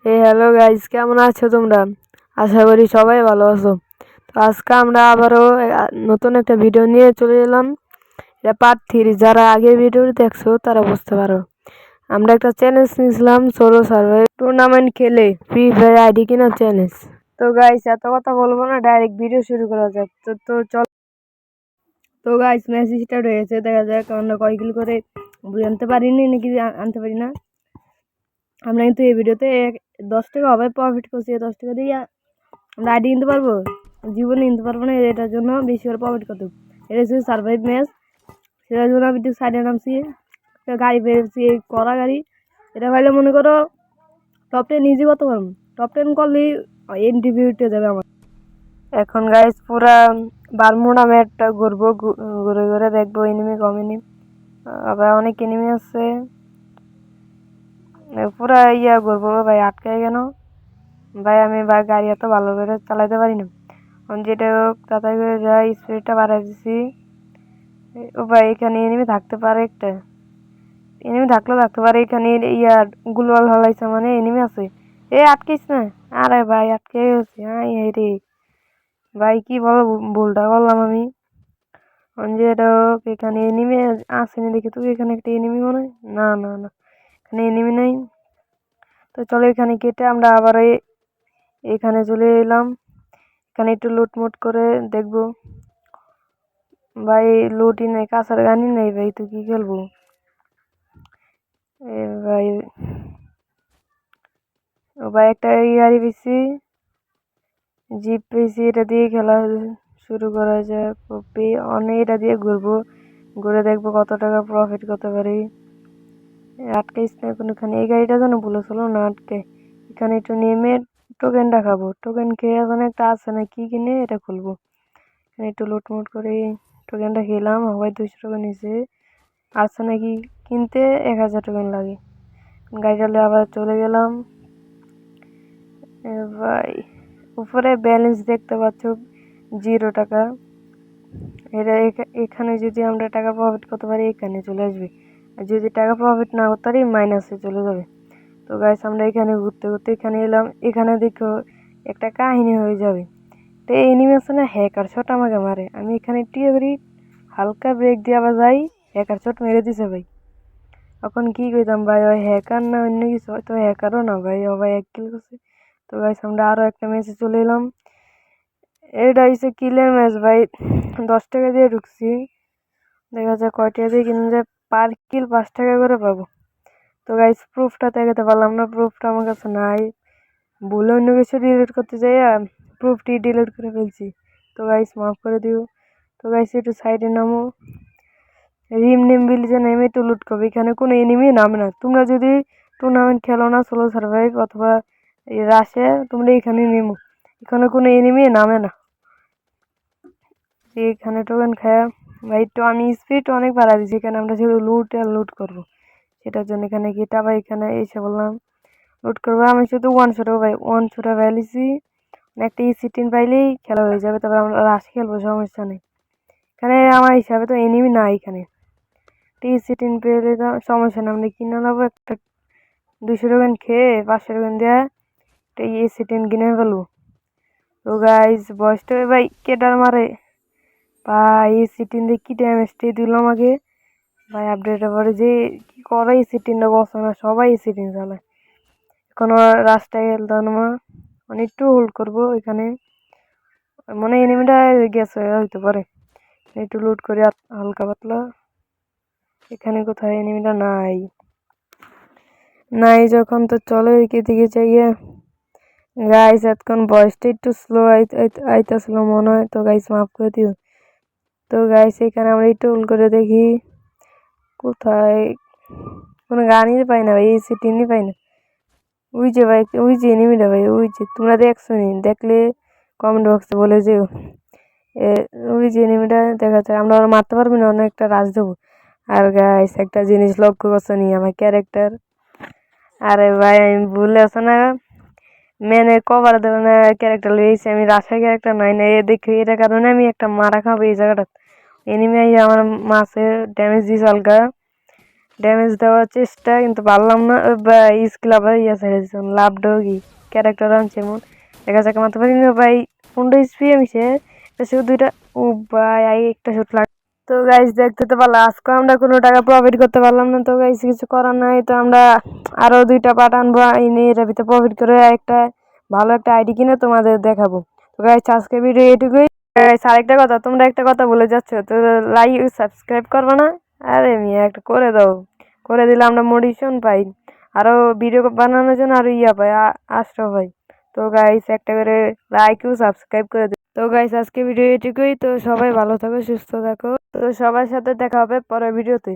Hello guys, কেমন আছো তোমরা? আশা করি সবাই ভালো আছো। তো আজকে আমরা আবারও নতুন একটা ভিডিও নিয়ে চলে এলাম। এটা পার্ট 3। যারা আগের ভিডিওটি দেখছো তারা বুঝতে পারো। আমরা একটা চ্যালেঞ্জ নিয়েছিলাম, সোলো সার্ভাইভ টুর্নামেন্ট খেলে ফ্রি ফায়ার আইডি কিনা চ্যালেঞ্জ। তো গাইস, এত কথা বলবো না, ডাইরেক্ট ভিডিও শুরু করা যাক। তো চল। তো গাইস, ম্যাচ স্টার্ট হয়েছে, দেখা যাক আমরা কয় কিল করে আনতে পারিনি নাকি আনতে পারি না। আমরা কিন্তু এই ভিডিওতে 10 টাকা হবে প্রফিট করছি। 10 টাকা দিয়ে আমরা আইডি কিনতে পারবো, জীবনে কিনতে পারবো না। এটার জন্য বেশি করে প্রফিট করতে হবে। এটা হচ্ছে সার্ভাইভ ম্যাচ, সেটার জন্য আমি একটু সাইডে নামছি। একটা গাড়ি পেয়েছি, এই কড়া গাড়ি। এটা পাইলে মনে করো টপ 10 ইজি করতে পারবো। টপ 10 করলেই এন্ট্রি উঠে যাবে আমার। এখন গাইস পুরা বারমুডা ম্যাপটা ঘুরবো, ঘুরে ঘুরে দেখবো এনিমি কমেনি। আবার অনেক এনিমি আছে, পুরা ঘুরবো। ভাই আটকায় কেন ভাই? আমি গাড়ি এত ভালো করে চালাতে পারি না। যেটা হোক তাড়াতাড়ি করে যাই, স্পিডটা বাড়াই দিছি। ও ভাই, এখানে এনিমি থাকতে পারে, একটা এনিমি থাকলেও থাকতে পারে। এখানে গুলওয়াল হলাইছে, মানে এনিমি আছে। আটকিস না। আরে ভাই আটকে গেছি। রে ভাই, কি বলো, ভুলটা করলাম আমি। যেটা হোক, এখানে এনিমি আসেনি দেখি। তুই এখানে একটা এনিমি মনে হয়, না না না, এখানে এনিমি নেই। তো চলো, এখানে কেটে আমরা আবার এখানে চলে এলাম। এখানে একটু লুটমুট করে দেখবো। ভাই লুটই নেই, কাঁচার গানই নেই ভাই, তুই কি খেলবো? ভাই ও ভাই, একটা গাড়ি পেয়েছি, জিপ পেয়েছি। এটা দিয়ে খেলা শুরু করা যাক। অনেক এটা দিয়ে ঘুরবো, ঘুরে দেখবো কত টাকা প্রফিট করতে পারি। আটকাইস না কোনোখানে। এই গাড়িটা যেন ভুলে চলো না আটকে। এখানে একটু নেমে টোকেনটা খাবো। টোকেন খেয়ে এখন একটা আছে না, কি কিনে এটা খুলবো। এখানে একটু লুটমুট করে টোকেনটা খেলাম। সবাই 200 টাকা নিচে আছে নাকি কিনতে, 1000 টোকেন লাগে। গাড়িটা আবার চলে গেলাম। ভাই উপরে ব্যালেন্স দেখতে পাচ্ছ 0 টাকা। এটা এখানে যদি আমরা টাকা প্রফিট করতে পারি, এখানে চলে আসবে। আর যদি টাকা প্রফিট না করতে পারি, মাইনাসে চলে যাবে। তো গাইস, আমরা এখানে ঘুরতে ঘুরতে এখানে এলাম। এখানে দেখো একটা কাহিনী হয়ে যাবে। তো এই অ্যানিমেশনে হ্যাকার শট আমাকে মারে। আমি এখানে টিয়ে করি, হালকা ব্রেক দিয়ে আবার যাই, হ্যাকার শট মেরে দিছে ভাই। এখন কি কইতাম ভাই, ওই হ্যাকার না অন্য কিছু? হয়তো হ্যাকারও না ভাই, ও ভাই 1 কিল করছে। তো গাইস, আমরা আরো একটা ম্যাচে চলে এলাম। এটা হচ্ছে কিলের ম্যাচ ভাই। 10 টাকা দিয়ে ঢুকছি, দেখা যায় কয় টাকা দিয়ে কিনে যায়। পার কিল 5 টাকা করে পাবো। তো গাইস, প্রুফটা দেখাতে পারলাম না, প্রুফটা আমার কাছে নাই। ভুলে অন্য কিছু ডিলিট করতে যাই, প্রুফটি ডিলিট করে ফেলছি। তো গাইস মাফ করে দিও। তো গাইস, একটু সাইডে নামো। রিম নিম বিলিজে নেমে একটু লুট করবে। এখানে কোনো এনিমি নামে না। তোমরা যদি টুর্নামেন্ট খেলো না, সোলো সার্ভাইভ অথবা রাশে, তোমরা এখানে নেমো। এখানে কোনো এনিমি নামে না। এখানে টোকেন খায় ভাই। তো আমি স্পিড অনেক বাড়া দিচ্ছি। এখানে আমরা শুধু লুট আর লুট করবো। সেটার জন্য এখানে গেটা ভাই, এখানে এসে বললাম লুট করবো। আমি শুধু 1 শট ভাই, 1 শট পাইলিছি। একটা E16 পাইলেই খেলা হয়ে যাবে। তারপর আমরা রাশ খেলবো, সমস্যা নেই। এখানে আমার হিসাবে তো এনিমি নাই। এখানে E16 পেলে তো সমস্যা নেই, আমরা কিনে নেবো। একটা 200 টোকেন খেয়ে 500 টোকেন দেওয়া একটা E16 কিনে ফেলবো। তো গাইজ, বয়সটা ভাই কেটার মারে ভাই। E16 দিয়ে কি ড্যামেজটা দিল আমাকে ভাই। আপডেটের পরে যে কি করে, E16টা বসে না, সবাই E16 চালায়। এখন রাস্তায় খেলতাম না, মানে একটু হোল্ড করবো। এখানে মনে এনিমিটা গেছে হইতে পারে, একটু লুট করি হালকা পাতলা। এখানে কোথায় এনিমিটা নাই, নাই যখন। তো চলো এদিকে দিকে যাই। গাইস, এতক্ষণ ভয়েসটা একটু স্লো আইতাছিল মনে হয়, তো গাইস মাফ করে দিও। তো গাইস, এখানে আমরা একটু হোল্ড করে দেখি কোথায়। কোনো গানই পাই না ভাই, E16ই পাই না। ওই যে ভাই, ওই যে এনিমিটা ভাই, ওই যে। তোমরা দেখছো নি? দেখলে কমেন্ট বক্সে বলে যেও। ওই যে এনিমিটা দেখা যায়। আমরা মারতে পারবি না, অনেকটা রাজ দেবো। আর গাইস, একটা জিনিস লক্ষ্য করছো নি আমার ক্যারেক্টার? আরে ভাই, আমি ভুলে আছো না, মেনের কভার দেবে না ক্যারেক্টার লইছি আমি। রাশার ক্যারেক্টার নাই না, দেখি এটার কারণে আমি একটা মারা খাবো এই জায়গাটা। এনিমি আমার মাছে ড্যামেজ দিয়েছে হালকা। ড্যামেজ দেওয়ার চেষ্টা কিন্তু পারলাম না। স্কিল আবার ইয়া ছেড়ে দিচ্ছিলাম, লাভ ডগি ক্যারেক্টার আনছে এমন দেখা যাক মারতে পারি না ভাই। 15 HP আমি শুধু দুইটা। ও ভাই একটা শুট লাগ। তো গাইস দেখতে তো পারলাম আজকে আমরা কোনো টাকা প্রফিট করতে পারলাম না। তো গাইস কিছু করার নাই, তো আমরা আরো 2টা পার্ট আনবো, এনে এর ভিতরে প্রফিট করে একটা ভালো একটা আইডি কিনে তোমাদের দেখাবো। তো গাইস আজকে ভিডিও এটুকুই। গাইস আরেকটা কথা, তোমরা একটা কথা বলে যাচ্ছ, তো লাইক সাবস্ক্রাইব করবে না? আরে মিয়া একটা করে দাও, করে দিলে আমরা মোটিভেশন পাই, আরো ভিডিও বানানোর জন্য আরো ইয়া পাই, আশ্রয় পাই। তো গাইস একটা করে লাইক ও সাবস্ক্রাইব করে দিও। তো গাইস আজকে ভিডিও এটুকুই। তো সবাই ভালো থাকো, সুস্থ থাকো। তো সবার সাথে দেখা হবে পরের ভিডিওতে।